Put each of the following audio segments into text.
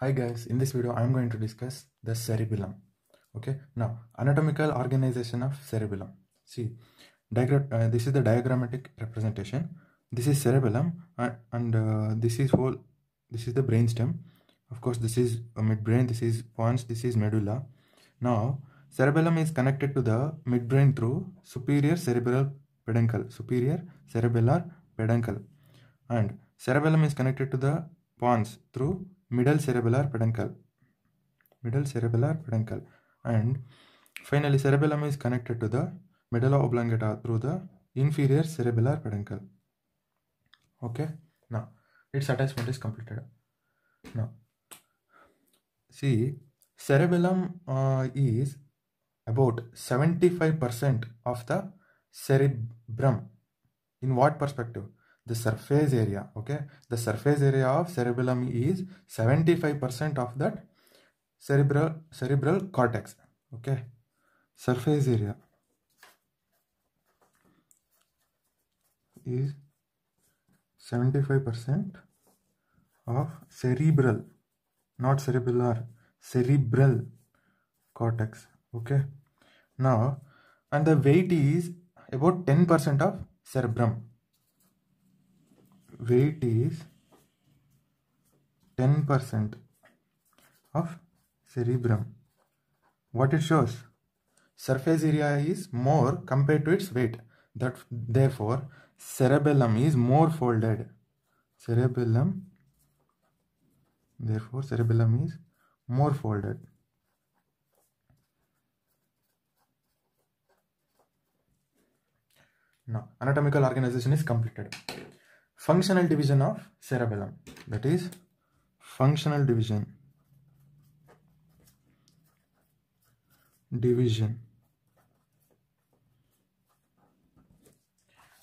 Hi guys, in this video I am going to discuss the cerebellum. Okay, now anatomical organization of cerebellum. See, this is the diagrammatic representation. This is cerebellum and this is whole. This is the brainstem. Of course, this is midbrain. This is pons. This is medulla. Now, cerebellum is connected to the midbrain through superior cerebral peduncle. Superior cerebellar peduncle, and cerebellum is connected to the pons through middle cerebellar peduncle, and finally cerebellum is connected to the medulla oblongata through the inferior cerebellar peduncle. Okay, now its attachment is completed. Now see, cerebellum is about 75% of the cerebrum. In what perspective? The surface area. Okay, the surface area of cerebellum is 75% of that cerebral cortex. Okay, surface area is 75% of cerebral, not cerebellar, cerebral cortex. Okay, now, and the weight is about 10% of cerebrum. Weight is 10% of cerebrum. What it shows? Surface area is more compared to its weight. Therefore, cerebellum is more folded. Therefore, cerebellum is more folded. Now, anatomical organization is completed. Functional division of cerebellum. That is functional division.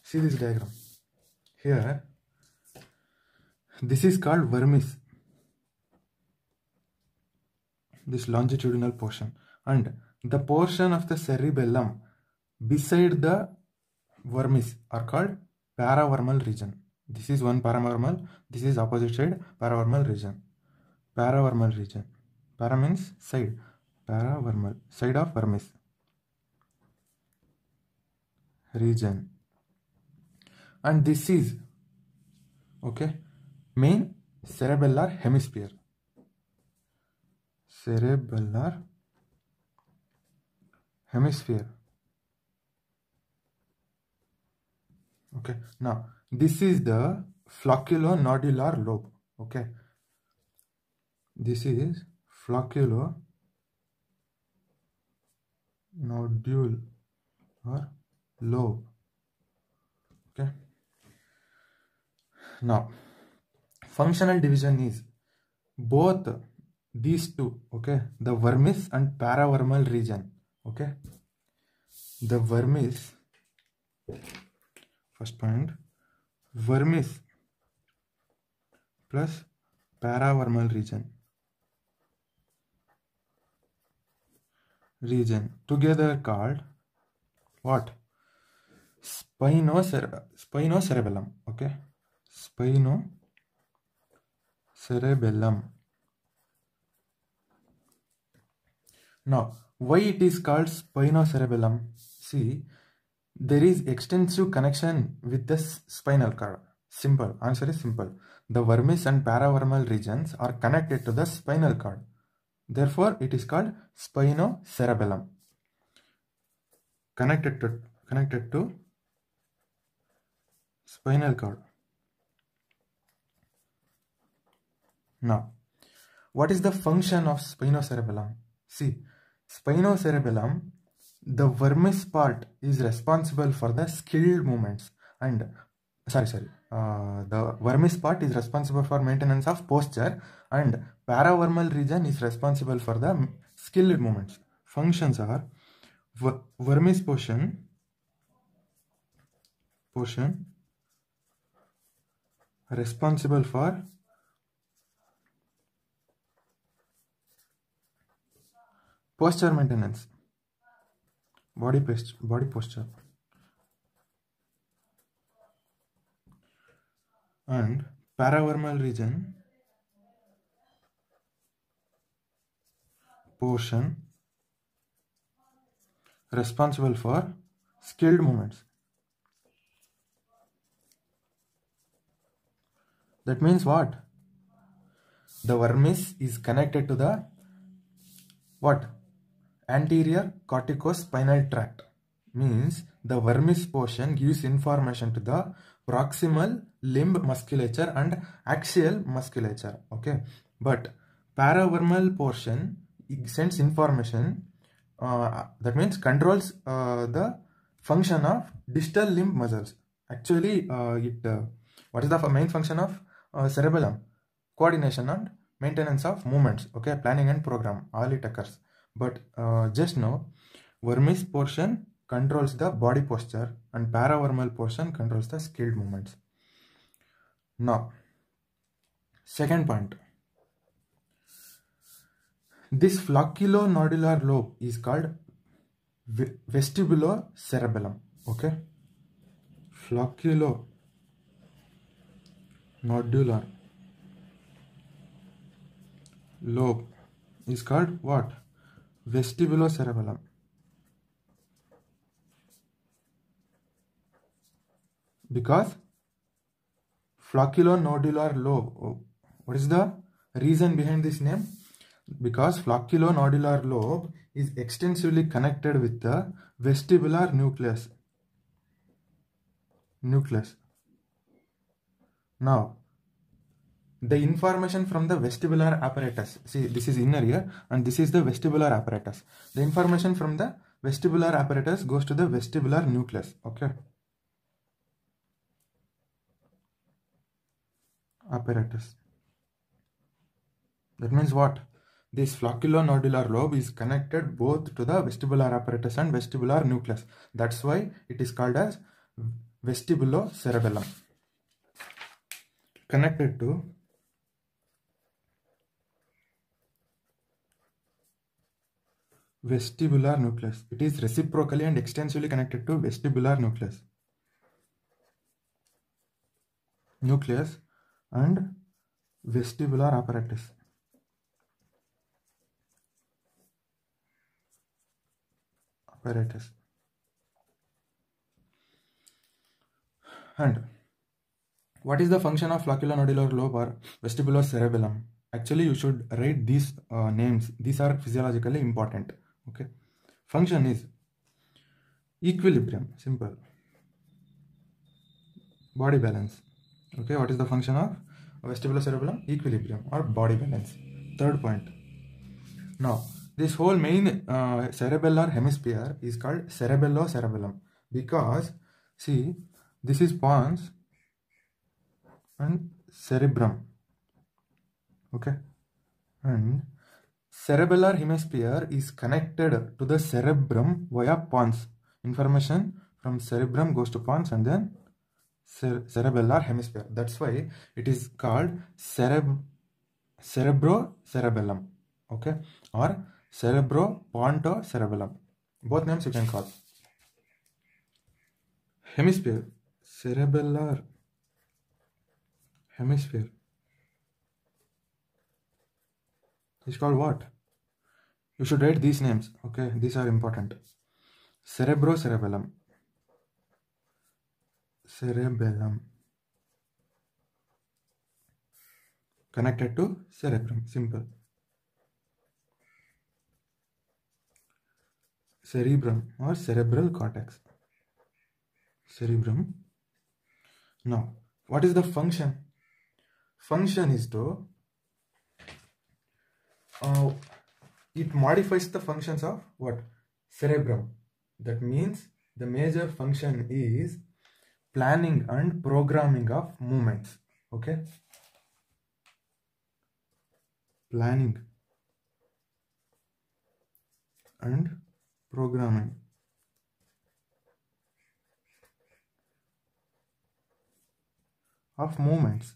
See this diagram. Here, this is called vermis. This longitudinal portion, and the portion of the cerebellum beside the vermis are called paravermal region. This is one paravermal, this is opposite side paravermal region. Paravermal region. Para means side. Paravermal, side of vermis region. And this is, okay, main cerebellar hemisphere. Cerebellar hemisphere. Okay, now this is the flocculonodular lobe. Okay, this is flocculonodular lobe. Okay, now functional division is both these two. Okay, the vermis and paravermal region. Okay, the vermis, first point, vermis plus paravermal region together called what? Spinocerebellum. Okay, spinocerebellum. Now, why it is called spinocerebellum? See, there is extensive connection with the spinal cord. Simple. Answer is simple. The vermis and paravermal regions are connected to the spinal cord. Therefore, it is called spinocerebellum. Connected to spinal cord. Now, what is the function of spinocerebellum? See, spinocerebellum, the vermis part is responsible for the skilled movements, and the vermis part is responsible for maintenance of posture, and paravermal region is responsible for the skilled movements. Functions are vermis portion responsible for posture maintenance, body posture, and paravermal region portion responsible for skilled movements. That means what? The vermis is connected to the what? Anterior corticospinal tract. Means the vermis portion gives information to the proximal limb musculature and axial musculature. Okay, but paravermal portion sends information, that means controls the function of distal limb muscles. Actually, what is the main function of cerebellum? Coordination and maintenance of movements. Okay, planning and program, all it occurs. But just now, vermis portion controls the body posture and paravermal portion controls the skilled movements. Now, second point. This flocculonodular lobe is called vestibulocerebellum. Okay, flocculonodular lobe is called what? Vestibulocerebellum. Because flocculonodular lobe, what is the reason behind this name? Because flocculonodular lobe is extensively connected with the vestibular nucleus. Now, the information from the vestibular apparatus, see, this is inner ear and this is the vestibular apparatus. The information from the vestibular apparatus goes to the vestibular nucleus. Okay, apparatus. That means what? This flocculonodular lobe is connected both to the vestibular apparatus and vestibular nucleus. That's why it is called as vestibulocerebellum. Connected to vestibular nucleus. It is reciprocally and extensively connected to vestibular nucleus and vestibular apparatus. And what is the function of flocculonodular lobe or vestibulocerebellum? Actually, you should write these names. These are physiologically important. Okay. Function is equilibrium. Simple. Body balance. Okay. What is the function of vestibulocerebellum? Equilibrium or body balance. Third point. Now, this whole main cerebellar hemisphere is called cerebellocerebellum because, see, this is pons and cerebrum. Okay, and cerebellar hemisphere is connected to the cerebrum via pons. Information from cerebrum goes to pons and then cerebellar hemisphere. That's why it is called cerebrocerebellum. Okay, or cerebropontocerebellum. Both names you can call. Hemisphere, cerebellar hemisphere is called what? You should write these names. Okay, these are important. Cerebrocerebellum. Connected to cerebrum. Simple. Cerebrum or cerebral cortex. Cerebrum. Now, what is the function? Function is to it modifies the functions of what? Cerebrum. That means the major function is planning and programming of movements. Okay, planning and programming of movements.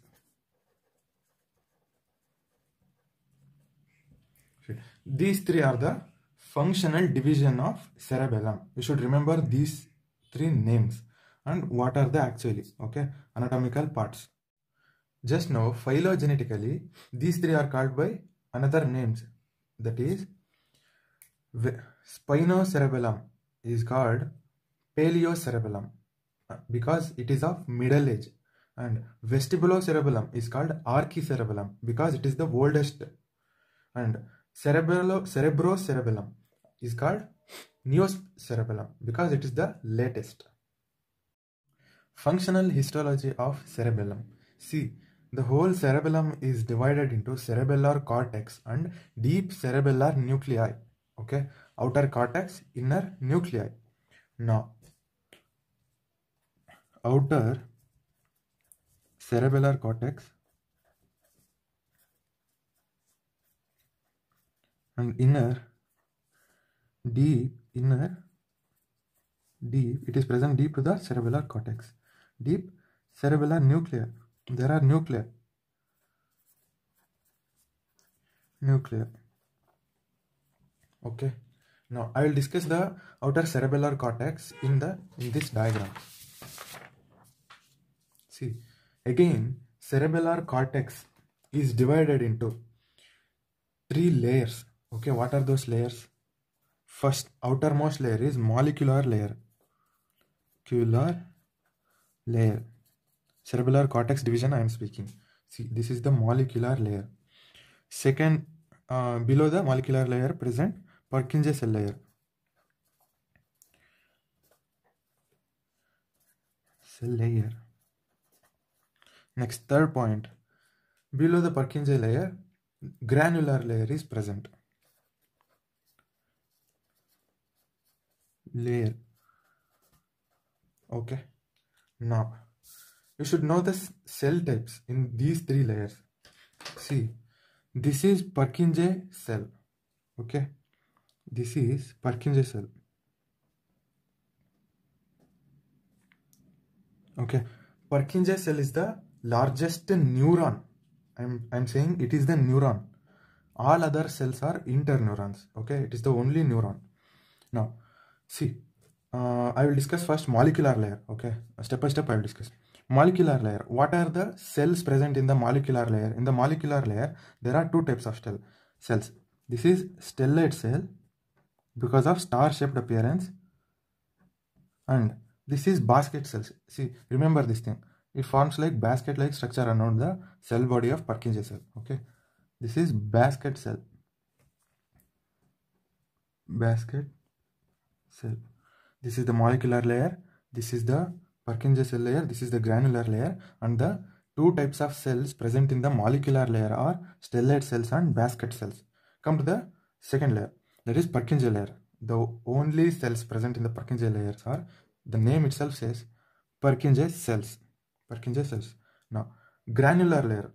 These three are the functional division of cerebellum. You should remember these three names and what are they actually. Okay, anatomical parts. Just now, phylogenetically, these three are called by another names. That is Spinocerebellum is called paleocerebellum because it is of middle age, and vestibulocerebellum is called archicerebellum because it is the oldest, and cerebrocerebellum is called neocerebellum because it is the latest. Functional histology of cerebellum. See, the whole cerebellum is divided into cerebellar cortex and deep cerebellar nuclei. Okay, outer cortex, inner nuclei. Now, outer cerebellar cortex and deep, it is present deep to the cerebellar cortex. Deep cerebellar nuclei. There are nuclei. Okay. Now I will discuss the outer cerebellar cortex in this diagram. See, again, cerebellar cortex is divided into 3 layers. Okay, what are those layers? First, outermost layer is molecular layer. Cerebellar cortex division I am speaking. See, this is the molecular layer. Second, below the molecular layer present Purkinje cell layer. Next, third point, below the Purkinje layer, granular layer is present. Okay. Now, you should know the cell types in these 3 layers. See, this is Purkinje cell. Okay. This is Purkinje cell. Okay. Purkinje cell is the largest neuron. I'm saying it is the neuron. All other cells are interneurons. Okay. It is the only neuron. Now, see, I will discuss first molecular layer. Okay. Step by step I will discuss. Molecular layer. What are the cells present in the molecular layer? In the molecular layer, there are 2 types of cells. This is stellate cell because of star-shaped appearance, and this is basket cells. See, remember this thing. It forms like basket-like structure around the cell body of Purkinje cell. Okay. This is basket cell. This is the molecular layer. This is the Purkinje cell layer. This is the granular layer. And the 2 types of cells present in the molecular layer are stellate cells and basket cells. Come to the second layer. That is Purkinje layer. The only cells present in the Purkinje layers are, the name itself says, Purkinje cells. Now, granular layer.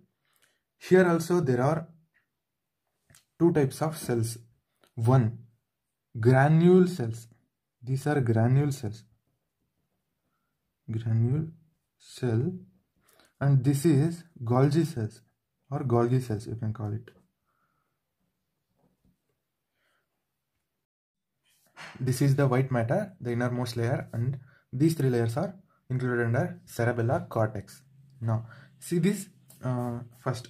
Here also there are 2 types of cells. One, granule cells. These are granule cells. And this is Golgi cells or Golgi cells, you can call it. This is the white matter, the innermost layer, and these 3 layers are included under cerebellar cortex. Now, see this first.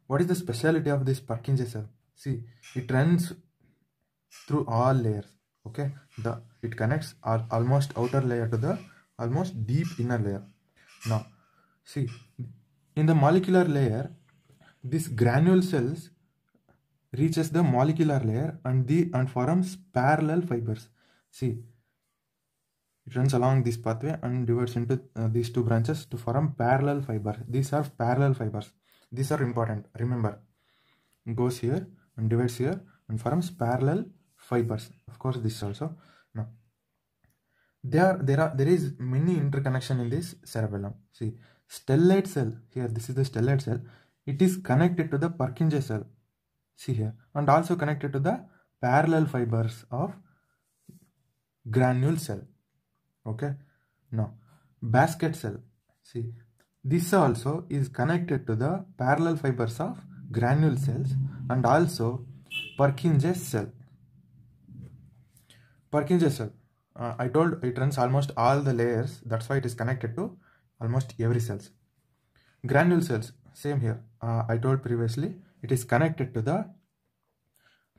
What is the speciality of this Purkinje cell? See, it runs through all layers. Okay, it connects almost outer layer to the almost deep inner layer. Now, see, in the molecular layer, this granule cells reaches the molecular layer and forms parallel fibers. See, it runs along this pathway and divides into these 2 branches to form parallel fiber. These are parallel fibers. These are important. Remember, goes here and divides here and forms parallel fibers. Of course, this also. Now, there is many interconnection in this cerebellum. See, stellate cell here. This is the stellate cell. It is connected to the Purkinje cell. See here, and also connected to the parallel fibers of granule cell. Okay. Now, basket cell. See, this also is connected to the parallel fibers of granule cells and also Purkinje cell. I told it runs almost all the layers. That's why it is connected to almost every cells. Granule cells, same here. I told previously, it is connected to the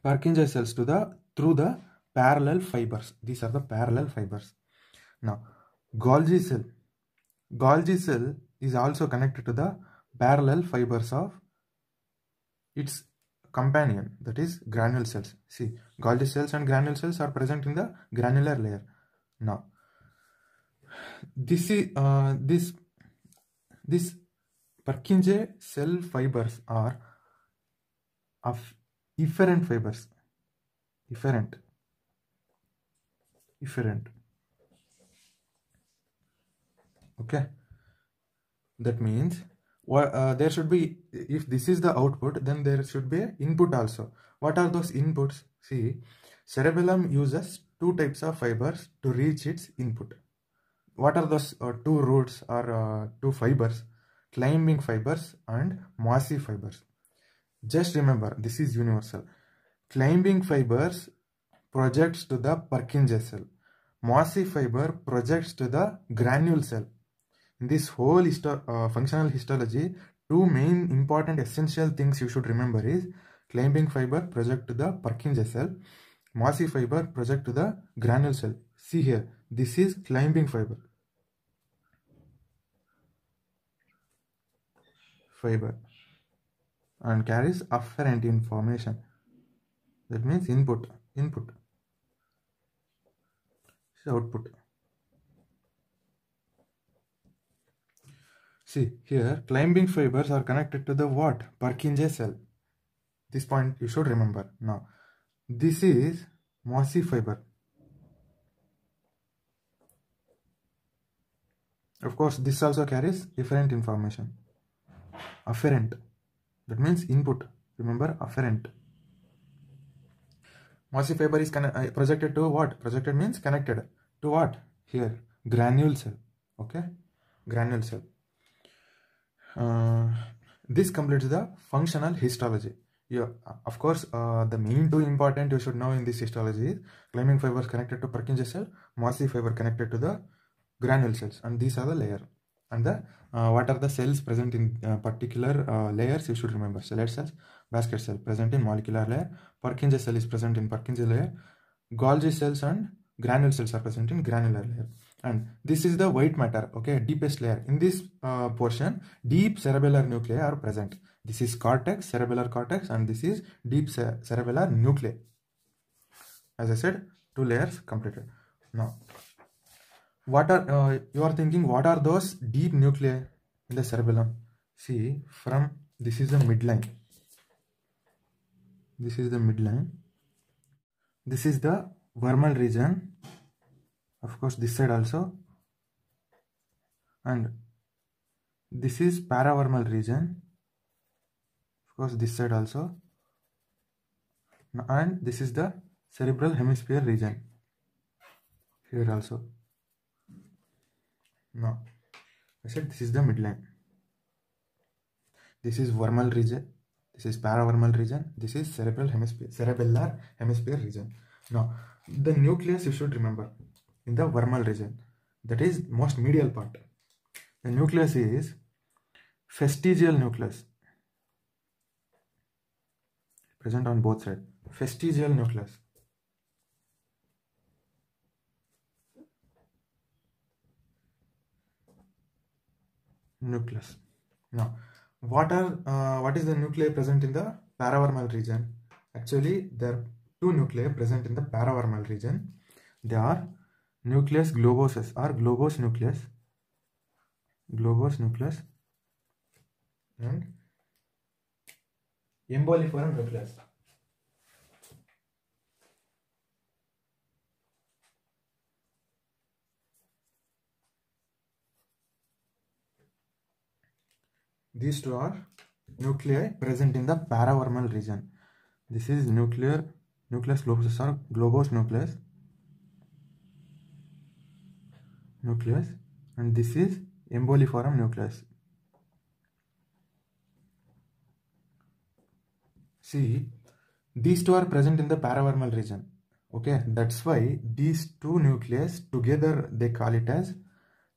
Purkinje cells to the through the parallel fibers. These are the parallel fibers. Now, Golgi cell is also connected to the parallel fibers of its companion, that is granule cells. See, Golgi cells and granule cells are present in the granular layer. Now, this Purkinje cell fibers are of efferent fibers. Efferent. Okay, that means there should be, if this is the output, then there should be input also. What are those inputs? See, cerebellum uses two types of fibers to reach its input. What are those two roots or two fibers? Climbing fibers and mossy fibers. Just remember, this is universal. Climbing fibers projects to the Purkinje cell. Mossy fiber projects to the granule cell. In this whole functional histology, two main important essential things you should remember is climbing fiber project to the Purkinje cell, mossy fiber project to the granule cell. See here, this is climbing fiber and carries afferent information. That means input. Output. See here, climbing fibers are connected to the what? Purkinje cell. This point you should remember. Now, this is mossy fiber. Of course, this also carries efferent information. Afferent. That means input. Remember, afferent. Mossy fiber is projected to what? Projected means connected to what? Here, granule cell. Okay, granule cell. This completes the functional histology. Of course, the main two important you should know in this histology is climbing fibers connected to Purkinje cell, mossy fiber connected to the granule cells, and these are the layer. And the what are the cells present in particular layers you should remember. Stellate cells, basket cell present in molecular layer, Purkinje cell is present in Purkinje layer, Golgi cells and granule cells are present in granular layer. And this is the white matter, okay, deepest layer. In this portion, deep cerebellar nuclei are present. This is cortex, cerebellar cortex, and this is deep cerebellar nuclei. As I said, two layers completed. Now, what are you are thinking? What are those deep nuclei in the cerebellum? See, from this is the midline. This is the midline. This is the vermal region. Of course, this side also. And this is paravermal region. Of course, this side also. And this is the cerebral hemisphere region. Here also. Now, I said this is the midline. This is vermal region. This is paravermal region. This is cerebellar hemisphere region. Now, the nucleus you should remember in the vermal region. That is most medial part. The nucleus is vestigial nucleus. Present on both sides. Vestigial nucleus. Now, what is the nuclei present in the paravermal region? Actually, there are two nuclei present in the paravermal region. They are nucleus globosus or globose nucleus, and emboliform nucleus. These two are nuclei present in the paravermal region. This is nucleus globosus or globose nucleus, and this is emboliform nucleus. See, these two are present in the paravermal region. Okay, that's why these two nucleus together they call it as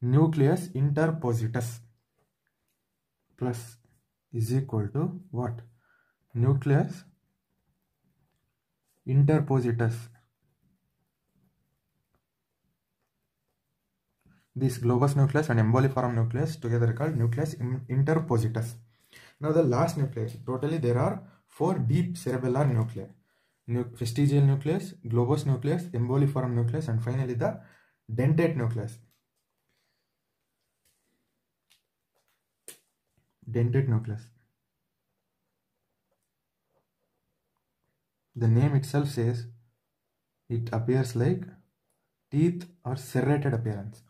nucleus interpositus. Plus is equal to what? Nucleus interpositus. This globus nucleus and emboliform nucleus together called nucleus interpositus. Now the last nucleus. Totally there are 4 deep cerebellar nuclei. Vestigial nucleus, globus nucleus, emboliform nucleus, and finally the dentate nucleus. Dentate nucleus. The name itself says it appears like teeth or serrated appearance.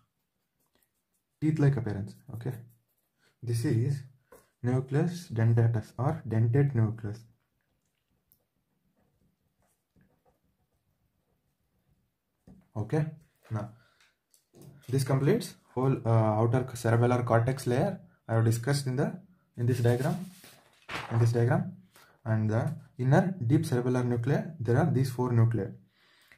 Teeth-like appearance. Okay. This is nucleus dentatus or dentate nucleus. Okay. Now, this completes whole outer cerebellar cortex layer. I have discussed in this diagram. And the inner deep cerebellar nuclei, there are these 4 nuclei.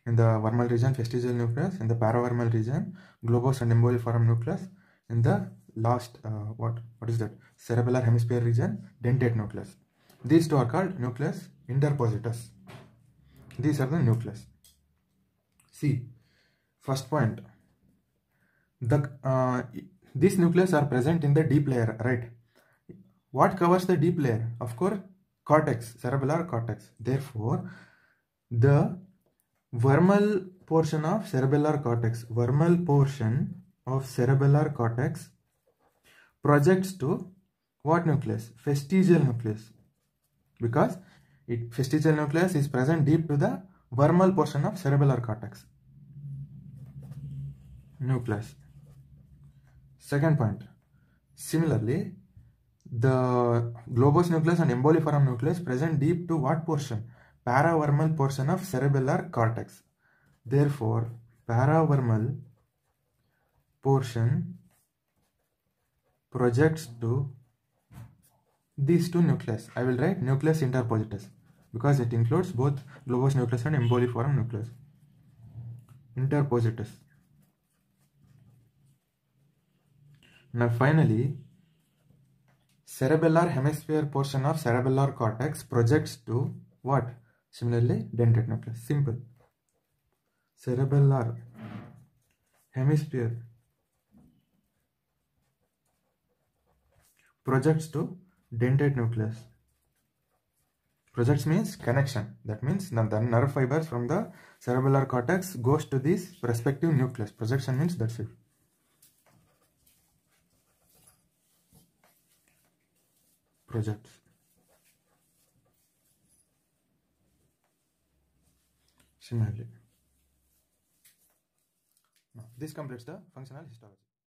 In the vermal region, vestigial nucleus. In the paravermal region, globus and emboliform nucleus. In the last, what is that? Cerebellar hemisphere region, dentate nucleus. These 2 are called nucleus interpositus. These are the nucleus. See, first point. These nucleus are present in the deep layer, right? What covers the deep layer? Of course, cortex, cerebellar cortex. Therefore, the vermal portion of cerebellar cortex, projects to what nucleus? Vestigial nucleus. Because vestigial nucleus is present deep to the vermal portion of cerebellar cortex. Nucleus. Second point. Similarly, the globus nucleus and emboliform nucleus present deep to what portion? Paravermal portion of cerebellar cortex. Therefore, paravermal portion projects to these 2 nucleus. I will write nucleus interpositus because it includes both globus nucleus and emboliform nucleus. Interpositus. Now finally, cerebellar hemisphere portion of cerebellar cortex projects to what? Similarly, dentate nucleus. Simple. Cerebellar hemisphere projects to dentate nucleus. Projects means connection. That means the nerve fibers from the cerebellar cortex goes to this respective nucleus. Projection means that's it. Projects. Similarly. Now, this completes the functional histology.